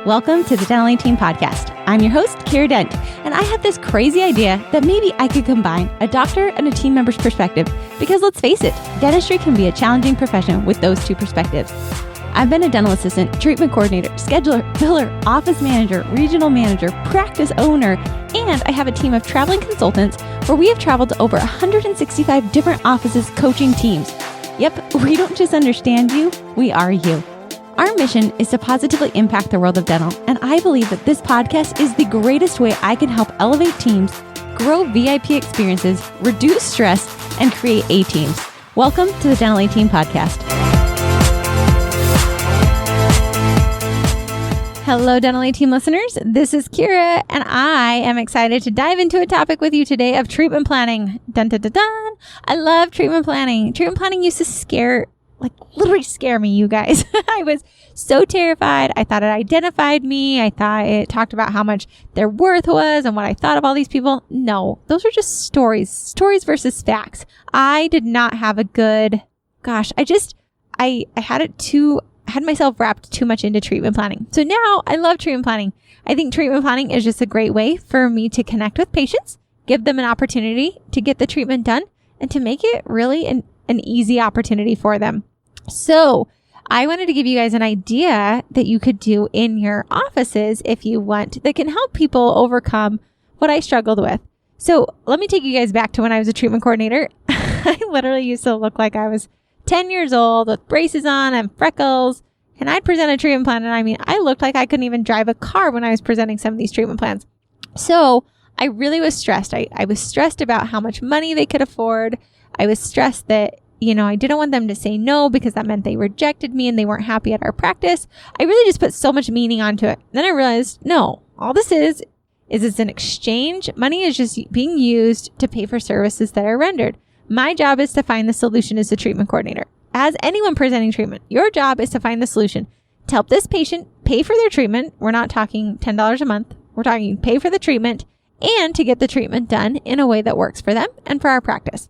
Welcome to the Dental Team Podcast. I'm your host, Kiera Dent, and I had this crazy idea that maybe I could combine a doctor and a team member's perspective because let's face it, dentistry can be a challenging profession with those two perspectives. I've been a dental assistant, treatment coordinator, scheduler, biller, office manager, regional manager, practice owner, and I have a team of traveling consultants where we have traveled to over 165 different offices coaching teams. Yep, we don't just understand you, we are you. Our mission is to positively impact the world of dental, and I believe that this podcast is the greatest way I can help elevate teams, grow VIP experiences, reduce stress, and create A-teams. Welcome to the Dental Team Podcast. Hello, Dental Team listeners. This is Kiera, and I am excited to dive into a topic with you today of treatment planning. Dun, dun, dun, dun. I love treatment planning. Treatment planning used to literally scare me, you guys. I was so terrified. I thought it identified me. I thought it talked about how much their worth was and what I thought of all these people. No, those are just stories versus facts. I did not have a good, I had myself wrapped too much into treatment planning. So now I love treatment planning. I think treatment planning is just a great way for me to connect with patients, give them an opportunity to get the treatment done, and to make it really an easy opportunity for them. So I wanted to give you guys an idea that you could do in your offices if you want, that can help people overcome what I struggled with. So let me take you guys back to when I was a treatment coordinator. I literally used to look like I was 10 years old with braces on and freckles, and I'd present a treatment plan. And I looked like I couldn't even drive a car when I was presenting some of these treatment plans. So I really was stressed. I was stressed about how much money they could afford. I was stressed that, I didn't want them to say no because that meant they rejected me and they weren't happy at our practice. I really just put so much meaning onto it. Then I realized, no, all this is it's an exchange. Money is just being used to pay for services that are rendered. My job is to find the solution as the treatment coordinator. As anyone presenting treatment, your job is to find the solution to help this patient pay for their treatment. We're not talking $10 a month. We're talking pay for the treatment and to get the treatment done in a way that works for them and for our practice.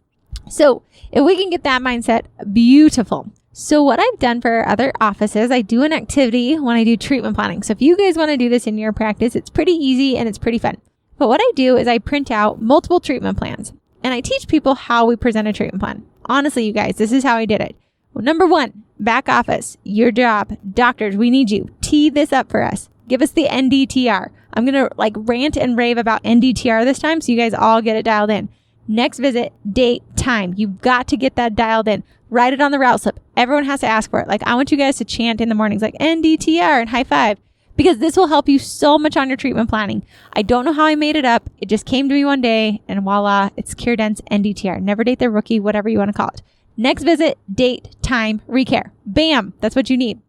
So if we can get that mindset, beautiful. So what I've done for other offices, I do an activity when I do treatment planning. So if you guys want to do this in your practice, it's pretty easy and it's pretty fun. But what I do is I print out multiple treatment plans and I teach people how we present a treatment plan. Honestly, you guys, this is how I did it. Well, number one, back office, your job. Doctors, we need you. Tee this up for us. Give us the NDTR. I'm going to rant and rave about NDTR this time so you guys all get it dialed in. Next visit, date, time. You've got to get that dialed in. Write it on the route slip. Everyone has to ask for it. I want you guys to chant in the mornings NDTR and high five because this will help you so much on your treatment planning. I don't know how I made it up. It just came to me one day and voila, it's Kiera Dent's NDTR. Never date the rookie, whatever you want to call it. Next visit, date, time, recare. Bam, that's what you need.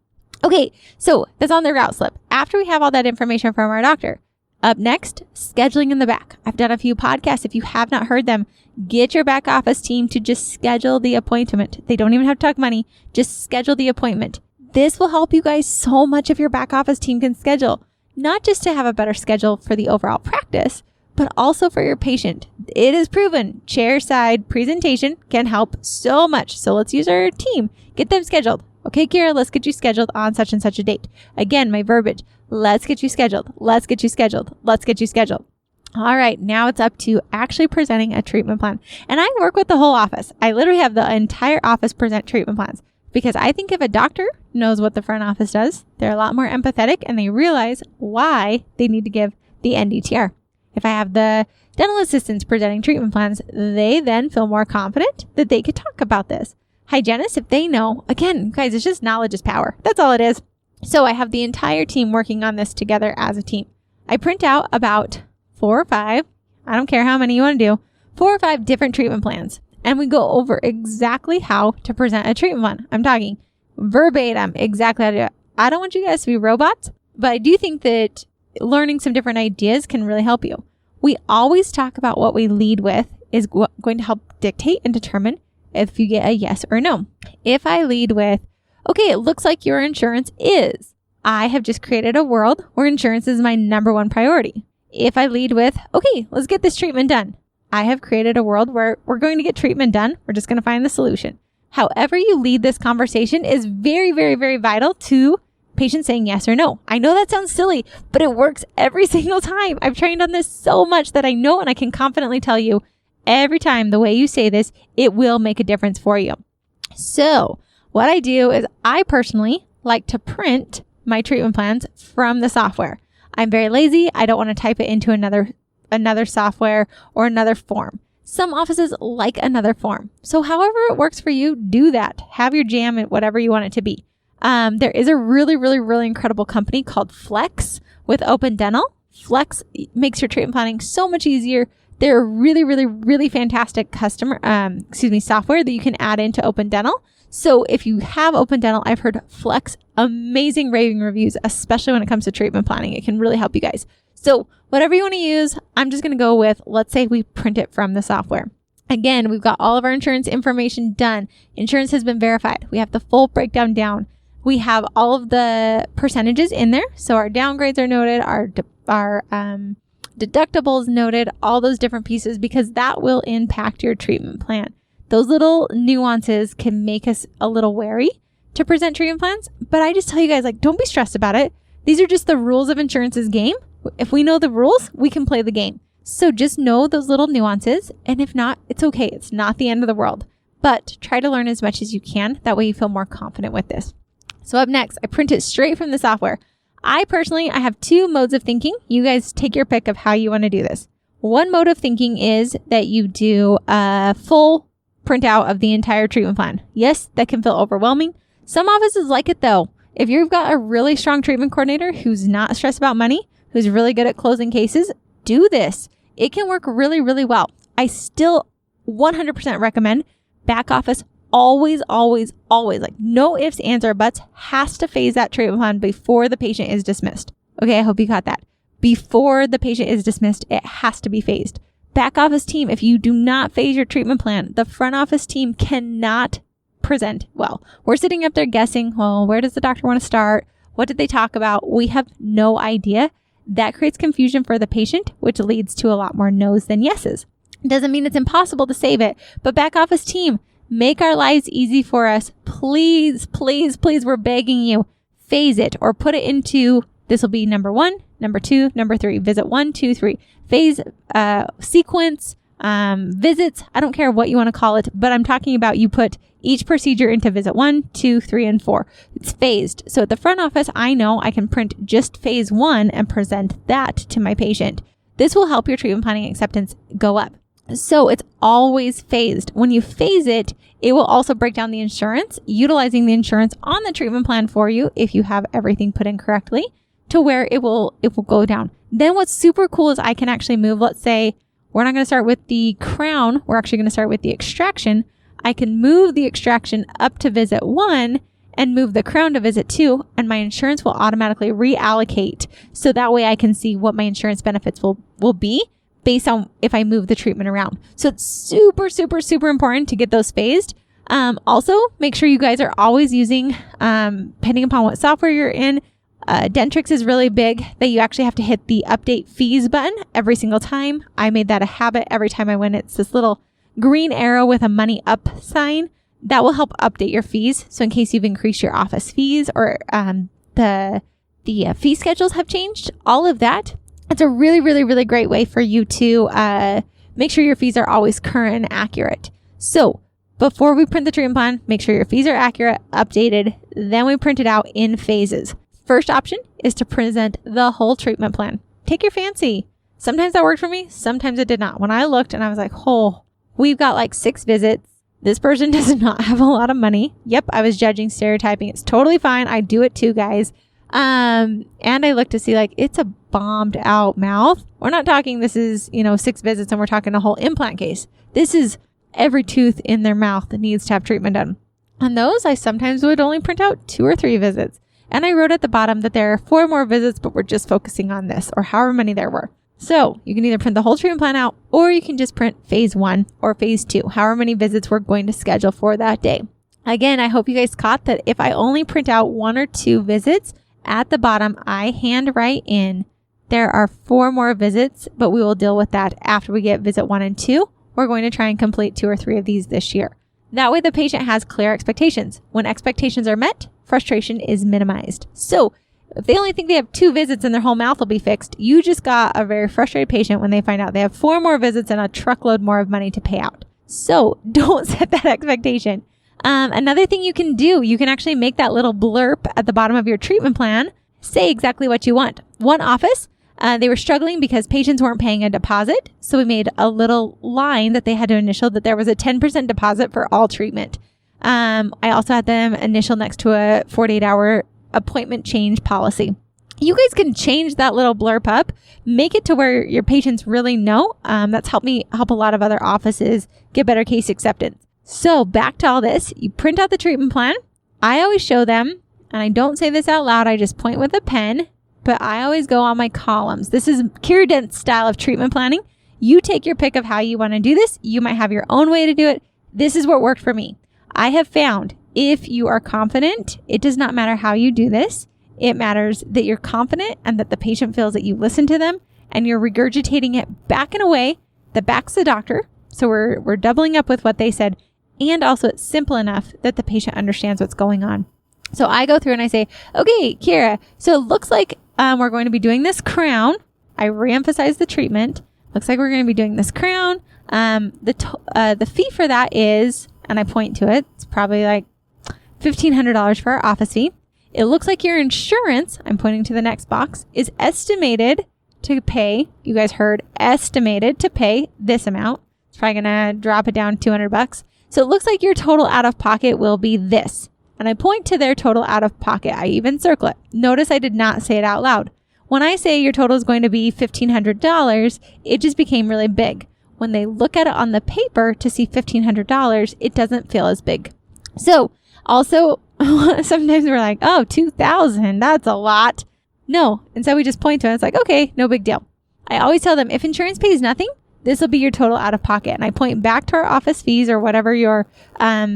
Okay, so that's on the route slip. After we have all that information from our doctor, up next, scheduling in the back. I've done a few podcasts. If you have not heard them, get your back office team to just schedule the appointment. They don't even have to talk money. Just schedule the appointment. This will help you guys so much if your back office team can schedule, not just to have a better schedule for the overall practice, but also for your patient. It is proven chair side presentation can help so much. So let's use our team. Get them scheduled. Okay, Kiera, let's get you scheduled on such and such a date. Again, my verbiage. Let's get you scheduled. Let's get you scheduled. Let's get you scheduled. All right, now it's up to actually presenting a treatment plan. And I work with the whole office. I literally have the entire office present treatment plans because I think if a doctor knows what the front office does, they're a lot more empathetic and they realize why they need to give the NDTR. If I have the dental assistants presenting treatment plans, they then feel more confident that they could talk about this. Hygienists, if they know, again, guys, it's just knowledge is power. That's all it is. So I have the entire team working on this together as a team. I print out about 4 or 5, I don't care how many you want to do, 4 or 5 different treatment plans. And we go over exactly how to present a treatment plan. I'm talking verbatim, exactly how to do it. I don't want you guys to be robots, but I do think that learning some different ideas can really help you. We always talk about what we lead with is going to help dictate and determine if you get a yes or no. If I lead with, okay, it looks like your insurance is, I have just created a world where insurance is my number one priority. If I lead with, okay, let's get this treatment done, I have created a world where we're going to get treatment done. We're just going to find the solution. However you lead this conversation is very, very, very vital to patient saying yes or no. I know that sounds silly, but it works every single time. I've trained on this so much that I know, and I can confidently tell you every time the way you say this, it will make a difference for you. So what I do is I personally like to print my treatment plans from the software. I'm very lazy. I don't want to type it into another software or another form. Some offices like another form. So however it works for you, do that. Have your jam and whatever you want it to be. There is a really, really, really incredible company called Flex with Open Dental. Flex makes your treatment planning so much easier. They're a really, really, really fantastic software that you can add into Open Dental. So if you have Open Dental, I've heard Flex amazing raving reviews, especially when it comes to treatment planning. It can really help you guys. So whatever you want to use, I'm just going to go with, let's say we print it from the software. Again, we've got all of our insurance information done. Insurance has been verified. We have the full breakdown down. We have all of the percentages in there. So our downgrades are noted, our deductibles noted, all those different pieces, because that will impact your treatment plan. Those little nuances can make us a little wary to present treatment plans, but I just tell you guys, like, don't be stressed about it. These are just the rules of insurance's game. If we know the rules, we can play the game. So just know those little nuances, and if not, it's okay. It's not the end of the world, but try to learn as much as you can. That way you feel more confident with this. So up next, I print it straight from the software. I have two modes of thinking. You guys take your pick of how you want to do this. One mode of thinking is that you do a full printout of the entire treatment plan. Yes, that can feel overwhelming. Some offices like it though. If you've got a really strong treatment coordinator who's not stressed about money, who's really good at closing cases, do this. It can work really, really well. I still 100% recommend back office always, like no ifs, ands, or buts, has to phase that treatment plan before the patient is dismissed. Okay, I hope you got that. Before the patient is dismissed, it has to be phased. Back office team, if you do not phase your treatment plan, the front office team cannot present well. We're sitting up there guessing, well, where does the doctor want to start? What did they talk about? We have no idea. That creates confusion for the patient, which leads to a lot more no's than yeses. Doesn't mean it's impossible to save it, but back office team, make our lives easy for us. Please, please, please, we're begging you, phase it or put it into, this will be number 1, number 2, number 3, visit 1, 2, 3, phase, sequence, visits. I don't care what you want to call it, but I'm talking about you put each procedure into visit 1, 2, 3, and 4. It's phased. So at the front office, I know I can print just phase 1 and present that to my patient. This will help your treatment planning acceptance go up. So it's always phased. When you phase it, it will also break down the insurance, utilizing the insurance on the treatment plan for you if you have everything put in correctly, to where it will go down. Then what's super cool is I can actually move, let's say we're not going to start with the crown, we're actually going to start with the extraction. I can move the extraction up to visit 1 and move the crown to visit 2, and my insurance will automatically reallocate. So that way I can see what my insurance benefits will be based on if I move the treatment around. So it's super, super, super important to get those phased. Also, make sure you guys are always using, depending upon what software you're in, Dentrix is really big that you actually have to hit the update fees button every single time. I made that a habit every time I went. It's this little green arrow with a money up sign that will help update your fees. So in case you've increased your office fees or the fee schedules have changed, all of that, it's a really, really, really great way for you to make sure your fees are always current and accurate. So before we print the treatment plan, make sure your fees are accurate, updated, then we print it out in phases. First option is to present the whole treatment plan. Take your fancy. Sometimes that worked for me. Sometimes it did not. When I looked and I was like, oh, we've got like 6 visits. This person does not have a lot of money. Yep, I was judging, stereotyping. It's totally fine. I do it too, guys. And I looked to see like it's a bombed out mouth. We're not talking this is, 6 visits and we're talking a whole implant case. This is every tooth in their mouth that needs to have treatment done. On those, I sometimes would only print out 2 or 3 visits. And I wrote at the bottom that there are 4 more visits, but we're just focusing on this, or however many there were. So you can either print the whole treatment plan out, or you can just print phase 1 or phase 2, however many visits we're going to schedule for that day. Again, I hope you guys caught that if I only print out 1 or 2 visits, at the bottom, I hand write in, there are 4 more visits, but we will deal with that after we get visit 1 and 2. We're going to try and complete 2 or 3 of these this year. That way the patient has clear expectations. When expectations are met, frustration is minimized. So if they only think they have 2 visits and their whole mouth will be fixed, you just got a very frustrated patient when they find out they have 4 more visits and a truckload more of money to pay out. So don't set that expectation. Another thing you can do, you can actually make that little blurb at the bottom of your treatment plan say exactly what you want. One office, they were struggling because patients weren't paying a deposit. So we made a little line that they had to initial that there was a 10% deposit for all treatment. I also had them initial next to a 48-hour appointment change policy. You guys can change that little blurb up, make it to where your patients really know. That's helped me help a lot of other offices get better case acceptance. So back to all this, you print out the treatment plan. I always show them, and I don't say this out loud, I just point with a pen, but I always go on my columns. This is Kiera Dent's style of treatment planning. You take your pick of how you want to do this. You might have your own way to do it. This is what worked for me. I have found if you are confident, it does not matter how you do this. It matters that you're confident and that the patient feels that you listen to them and you're regurgitating it back in a way that backs the doctor. So we're doubling up with what they said. And also it's simple enough that the patient understands what's going on. So I go through and I say, okay, Kiera, so it looks like we're going to be doing this crown. I reemphasize the treatment. Looks like we're going to be doing this crown. The fee for that is, and I point to it, it's probably like $1,500 for our office fee. It looks like your insurance, I'm pointing to the next box, is estimated to pay, you guys heard, estimated to pay this amount. It's probably going to drop it down $200. So it looks like your total out of pocket will be this. And I point to their total out of pocket. I even circle it. Notice I did not say it out loud. When I say your total is going to be $1,500, it just became really big. When they look at it on the paper to see $1,500, it doesn't feel as big. So also, sometimes we're like, oh, $2,000, that's a lot. No. And so we just point to it. It's like, okay, no big deal. I always tell them if insurance pays nothing, this will be your total out of pocket. And I point back to our office fees or whatever your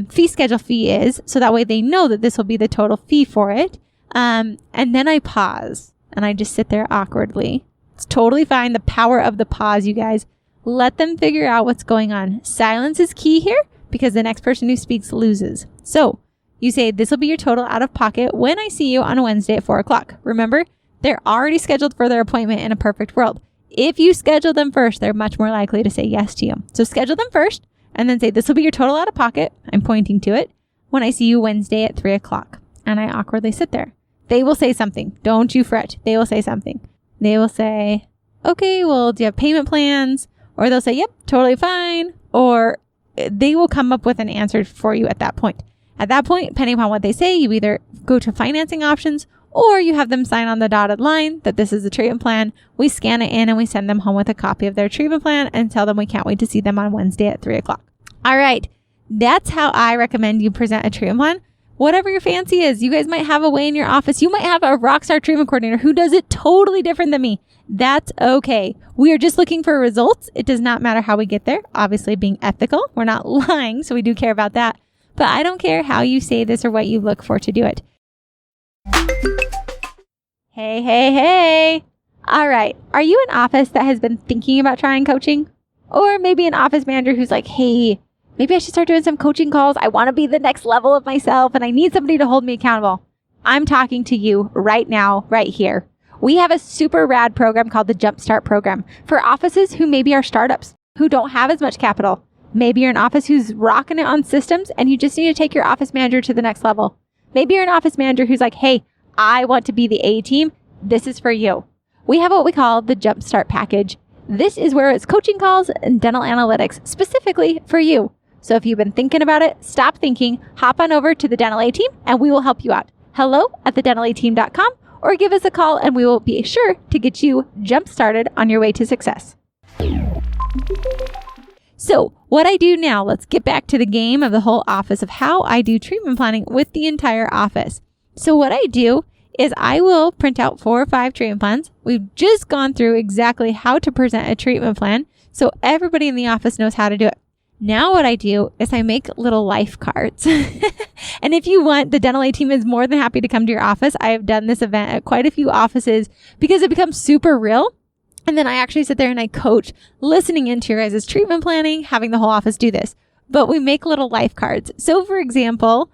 fee schedule fee is. So that way they know that this will be the total fee for it. And then I pause and I just sit there awkwardly. It's totally fine. The power of the pause, you guys. Let them figure out what's going on. Silence is key here because the next person who speaks loses. So you say, this will be your total out of pocket when I see you on Wednesday at 4:00. Remember, they're already scheduled for their appointment in a perfect world. If you schedule them first, they're much more likely to say yes to you. So schedule them first and then say, this will be your total out of pocket. I'm pointing to it when I see you Wednesday at 3:00. And I awkwardly sit there. They will say something. Don't you fret. They will say something. They will say, okay, well, do you have payment plans? Or they'll say, yep, totally fine. Or they will come up with an answer for you at that point. At that point, depending upon what they say, you either go to financing options or you have them sign on the dotted line that this is the treatment plan. We scan it in and we send them home with a copy of their treatment plan and tell them we can't wait to see them on Wednesday at 3:00. All right. That's how I recommend you present a treatment plan. Whatever your fancy is, you guys might have a way in your office. You might have a rockstar treatment coordinator who does it totally different than me. That's okay. We are just looking for results. It does not matter how we get there. Obviously, being ethical, we're not lying, so we do care about that. But I don't care how you say this or what you look for to do it. Hey. All right. Are you an office that has been thinking about trying coaching? Or maybe an office manager who's like, hey, maybe I should start doing some coaching calls. I want to be the next level of myself and I need somebody to hold me accountable. I'm talking to you right now, right here. We have a super rad program called the Jumpstart Program for offices who maybe are startups, who don't have as much capital. Maybe you're an office who's rocking it on systems and you just need to take your office manager to the next level. Maybe you're an office manager who's like, hey, I want to be the A team. This is for you. We have what we call the Jumpstart package. This is where it's coaching calls and dental analytics specifically for you. So if you've been thinking about it, stop thinking, hop on over to the Dental A Team and we will help you out. hello@thedentalateam.com or give us a call and we will be sure to get you jump started on your way to success. So what I do now, let's get back to the game of the whole office of how I do treatment planning with the entire office. So what I do is I will print out 4 or 5 treatment plans. We've just gone through exactly how to present a treatment plan, so everybody in the office knows how to do it. Now what I do is I make little life cards. And if you want, the Dental A Team is more than happy to come to your office. I have done this event at quite a few offices because it becomes super real. And then I actually sit there and I coach, listening into your guys' treatment planning, having the whole office do this. But we make little life cards. So for example,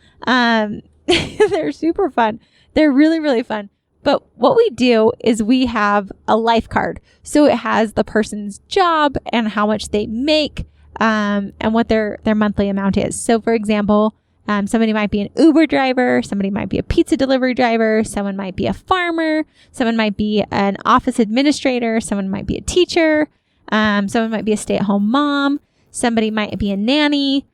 They're super fun. They're really, really fun. But what we do is we have a life card. So it has the person's job and how much they make, and what their monthly amount is. So for example, somebody might be an Uber driver, somebody might be a pizza delivery driver, someone might be a farmer, someone might be an office administrator, someone might be a teacher, someone might be a stay-at-home mom, somebody might be a nanny.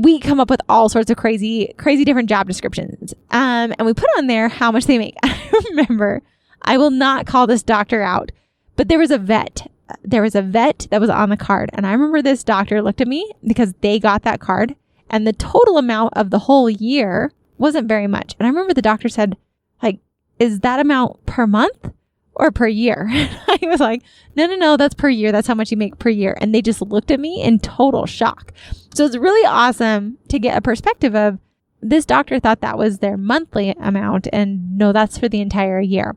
We come up with all sorts of crazy different job descriptions. And we put on there how much they make. I remember, I will not call this doctor out, but there was a vet. There was a vet that was on the card. And I remember this doctor looked at me because they got that card and the total amount of the whole year wasn't very much. And I remember the doctor said, like, is that amount per month or per year? I was like, no, that's per year. That's how much you make per year. And they just looked at me in total shock. So it's really awesome to get a perspective of this doctor thought that was their monthly amount. And no, that's for the entire year.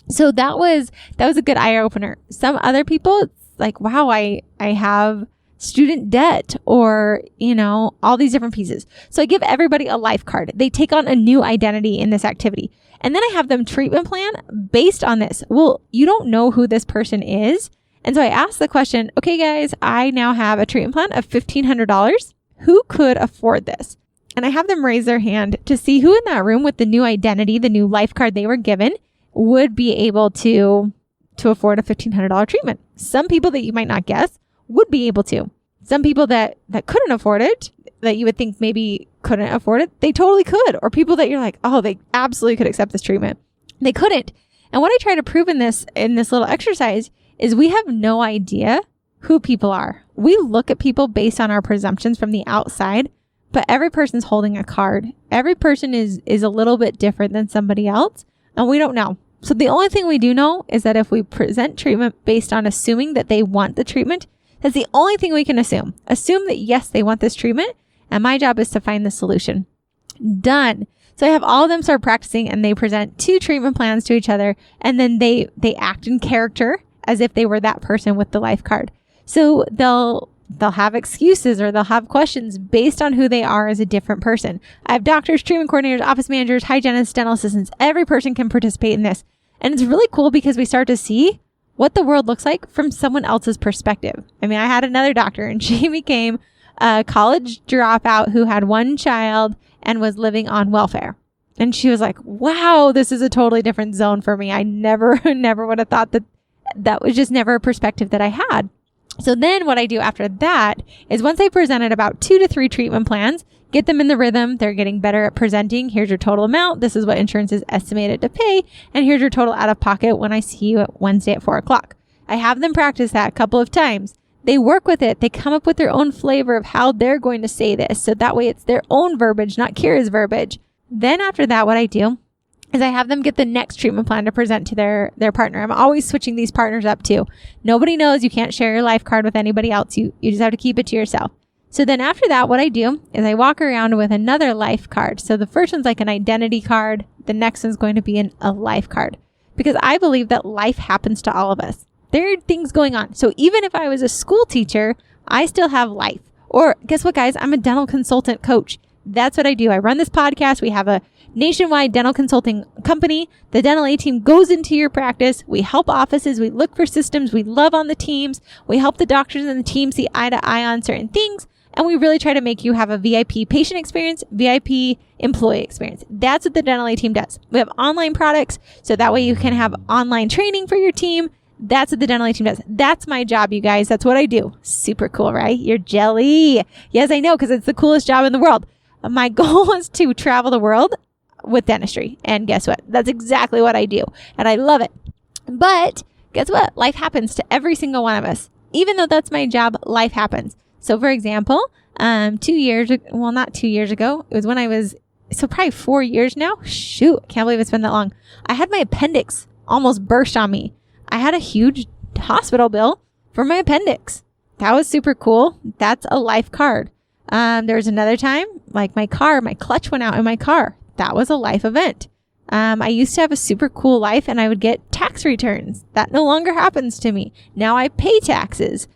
So that was a good eye opener. Some other people, it's like, wow, I have student debt or, all these different pieces. So I give everybody a life card. They take on a new identity in this activity. And then I have them treatment plan based on this. Well, you don't know who this person is. And so I asked the question, okay, guys, I now have a treatment plan of $1,500. Who could afford this? And I have them raise their hand to see who in that room with the new identity, the new life card they were given, would be able to afford a $1,500 treatment. Some people that you might not guess would be able to. Some people that couldn't afford it, that you would think maybe couldn't afford it, they totally could. Or people that you're like, oh, they absolutely could accept this treatment. They couldn't. And what I try to prove in this little exercise is we have no idea who people are. We look at people based on our presumptions from the outside, but every person's holding a card. Every person is a little bit different than somebody else, and we don't know. So the only thing we do know is that if we present treatment based on assuming that they want the treatment, that's the only thing we can assume. Assume that, yes, they want this treatment, and my job is to find the solution. Done. So I have all of them start practicing, and they present 2 treatment plans to each other, and then they act in character as if they were that person with the life card. So they'll have excuses or they'll have questions based on who they are as a different person. I have doctors, treatment coordinators, office managers, hygienists, dental assistants. Every person can participate in this. And it's really cool because we start to see what the world looks like from someone else's perspective. I mean, I had another doctor and she became a college dropout who had 1 child and was living on welfare. And she was like, wow, this is a totally different zone for me. I never would have thought that was just never a perspective that I had. So then what I do after that is once I presented about 2 to 3 treatment plans, get them in the rhythm. They're getting better at presenting. Here's your total amount. This is what insurance is estimated to pay. And here's your total out of pocket when I see you at Wednesday at 4:00. I have them practice that a couple of times. They work with it. They come up with their own flavor of how they're going to say this. So that way it's their own verbiage, not Kiera's verbiage. Then after that, what I do is I have them get the next treatment plan to present to their partner. I'm always switching these partners up too. Nobody knows. You can't share your life card with anybody else. You just have to keep it to yourself. So then after that, what I do is I walk around with another life card. So the first one's like an identity card. The next one's going to be a life card, because I believe that life happens to all of us. There are things going on. So even if I was a school teacher, I still have life. Or guess what, guys? I'm a dental consultant coach. That's what I do. I run this podcast. We have a nationwide dental consulting company. The dental A team goes into your practice. We help offices. We look for systems. We love on the teams. We help the doctors and the team see eye to eye on certain things. And we really try to make you have a VIP patient experience, VIP employee experience. That's what the dental A team does. We have online products, so that way you can have online training for your team. That's what the dental A team does. That's my job, you guys. That's what I do. Super cool, right? You're jelly. Yes, I know, because it's the coolest job in the world. My goal is to travel the world with dentistry. And guess what? That's exactly what I do. And I love it. But guess what? Life happens to every single one of us. Even though that's my job, life happens. So for example, 2 years, well, not 2 years ago, it was when I was, so probably 4 years now. Shoot, can't believe it's been that long. I had my appendix almost burst on me. I had a huge hospital bill for my appendix. That was super cool. That's a life card. There was another time, like my clutch went out in my car. That was a life event. I used to have a super cool life and I would get tax returns. That no longer happens to me. Now I pay taxes.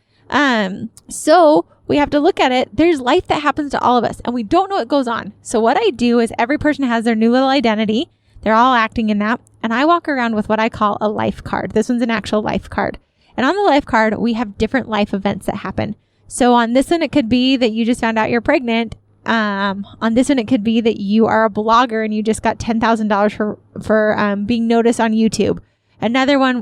So we have to look at it. There's life that happens to all of us and we don't know what goes on. So what I do is every person has their new little identity. They're all acting in that. And I walk around with what I call a life card. This one's an actual life card. And on the life card, we have different life events that happen. So on this one, it could be that you just found out you're pregnant. On this one, it could be that you are a blogger and you just got $10,000 for being noticed on YouTube. Another one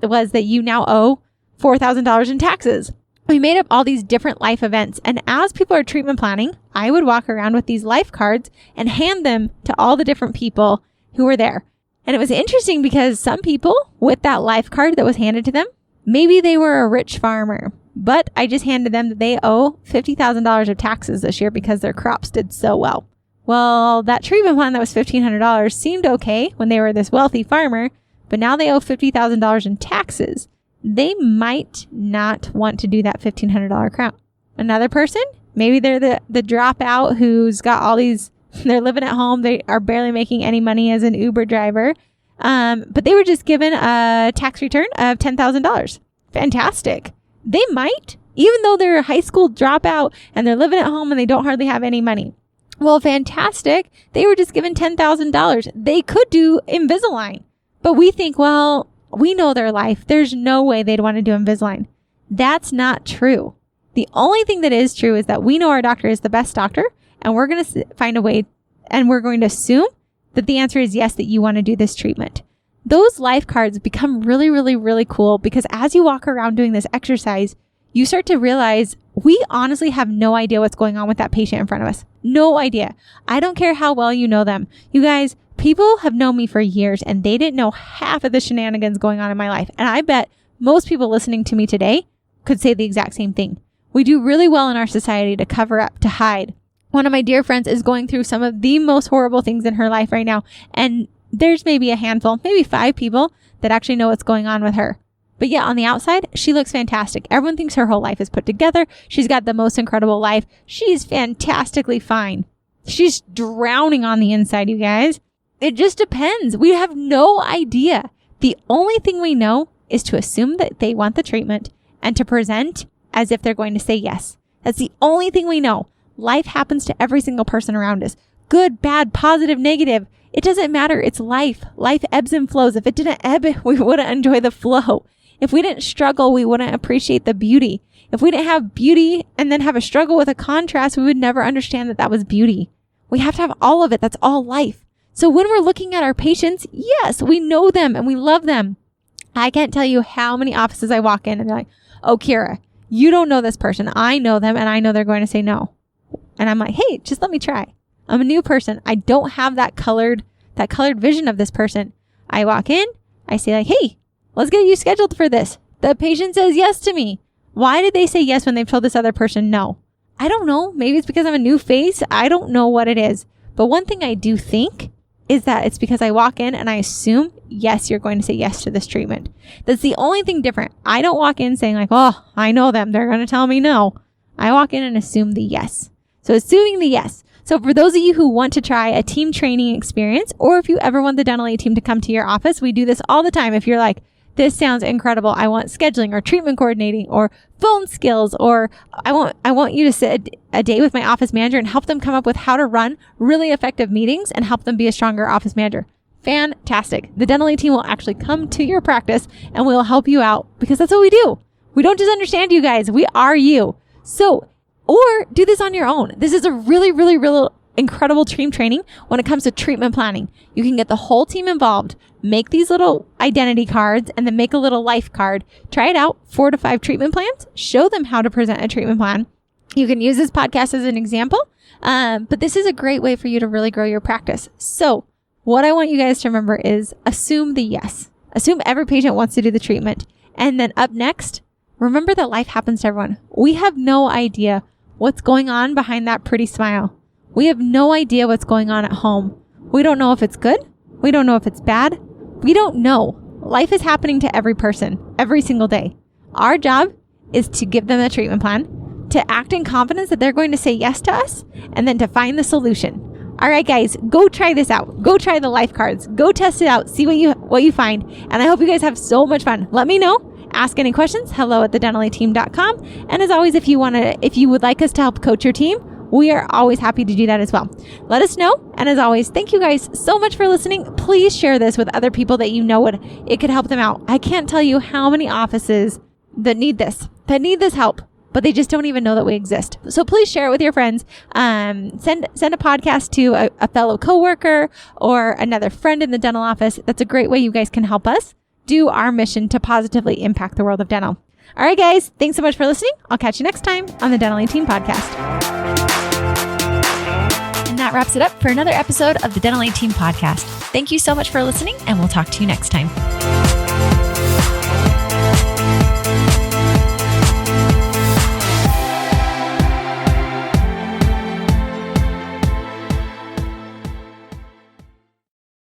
was that you now owe $4,000 in taxes. We made up all these different life events. And as people are treatment planning, I would walk around with these life cards and hand them to all the different people who were there. And it was interesting because some people with that life card that was handed to them, maybe they were a rich farmer, but I just handed them that they owe $50,000 of taxes this year because their crops did so well. Well, that treatment plan that was $1,500 seemed okay when they were this wealthy farmer, but now they owe $50,000 in taxes. They might not want to do that $1,500 crown. Another person, maybe they're the dropout who's got all these, they're living at home. They are barely making any money as an Uber driver. But they were just given a tax return of $10,000. Fantastic. They might, even though they're a high school dropout and they're living at home and they don't hardly have any money. Well, fantastic. They were just given $10,000. They could do Invisalign, but we think, well, we know their life. There's no way they'd want to do Invisalign. That's not true. The only thing that is true is that we know our doctor is the best doctor, and we're going to find a way, and we're going to assume that the answer is yes, that you want to do this treatment. Those life cards become really, really, really cool because as you walk around doing this exercise, you start to realize we honestly have no idea what's going on with that patient in front of us. No idea. I don't care how well you know them. You guys, people have known me for years and they didn't know half of the shenanigans going on in my life. And I bet most people listening to me today could say the exact same thing. We do really well in our society to cover up, to hide. One of my dear friends is going through some of the most horrible things in her life right now. And there's maybe a handful, maybe 5 people that actually know what's going on with her. But yeah, on the outside, she looks fantastic. Everyone thinks her whole life is put together. She's got the most incredible life. She's fantastically fine. She's drowning on the inside, you guys. It just depends. We have no idea. The only thing we know is to assume that they want the treatment and to present as if they're going to say yes. That's the only thing we know. Life happens to every single person around us. Good, bad, positive, negative. It doesn't matter. It's life. Life ebbs and flows. If it didn't ebb, we wouldn't enjoy the flow. If we didn't struggle, we wouldn't appreciate the beauty. If we didn't have beauty and then have a struggle with a contrast, we would never understand that that was beauty. We have to have all of it. That's all life. So when we're looking at our patients, yes, we know them and we love them. I can't tell you how many offices I walk in and they're like, oh, Kiera, you don't know this person. I know them and I know they're going to say no. And I'm like, hey, just let me try. I'm a new person. I don't have that colored vision of this person. I walk in, I say like, hey, let's get you scheduled for this. The patient says yes to me. Why did they say yes when they've told this other person no? I don't know. Maybe it's because I'm a new face. I don't know what it is. But one thing I do think is that it's because I walk in and I assume, yes, you're going to say yes to this treatment. That's the only thing different. I don't walk in saying like, oh, I know them. They're going to tell me no. I walk in and assume the yes. So assuming the yes. So for those of you who want to try a team training experience, or if you ever want the dental aid team to come to your office, we do this all the time. If you're like, this sounds incredible. I want scheduling or treatment coordinating or phone skills, or I want you to sit a day with my office manager and help them come up with how to run really effective meetings and help them be a stronger office manager. Fantastic. The dental aid team will actually come to your practice and we'll help you out because that's what we do. We don't just understand you guys. We are you. So, or do this on your own. This is a really, really, really incredible team training when it comes to treatment planning. You can get the whole team involved, make these little identity cards, and then make a little life card. Try it out, 4 to 5 treatment plans. Show them how to present a treatment plan. You can use this podcast as an example, but this is a great way for you to really grow your practice. So what I want you guys to remember is assume the yes. Assume every patient wants to do the treatment. And then up next, remember that life happens to everyone. We have no idea what's going on behind that pretty smile. We have no idea what's going on at home. We don't know if it's good. We don't know if it's bad. We don't know. Life is happening to every person, every single day. Our job is to give them a treatment plan, to act in confidence that they're going to say yes to us, and then to find the solution. All right, guys, go try this out. Go try the life cards. Go test it out. See what you find. And I hope you guys have so much fun. Let me know. Ask any questions, hello@thedentaleteam.com. And as always, if you would like us to help coach your team, we are always happy to do that as well. Let us know. And as always, thank you guys so much for listening. Please share this with other people that you know it could help them out. I can't tell you how many offices that need this help, but they just don't even know that we exist. So please share it with your friends. Send a podcast to a fellow coworker or another friend in the dental office. That's a great way you guys can help us do our mission to positively impact the world of dental. All right, guys. Thanks so much for listening. I'll catch you next time on the Dental 18 podcast. And that wraps it up for another episode of the Dental 18 podcast. Thank you so much for listening, and we'll talk to you next time.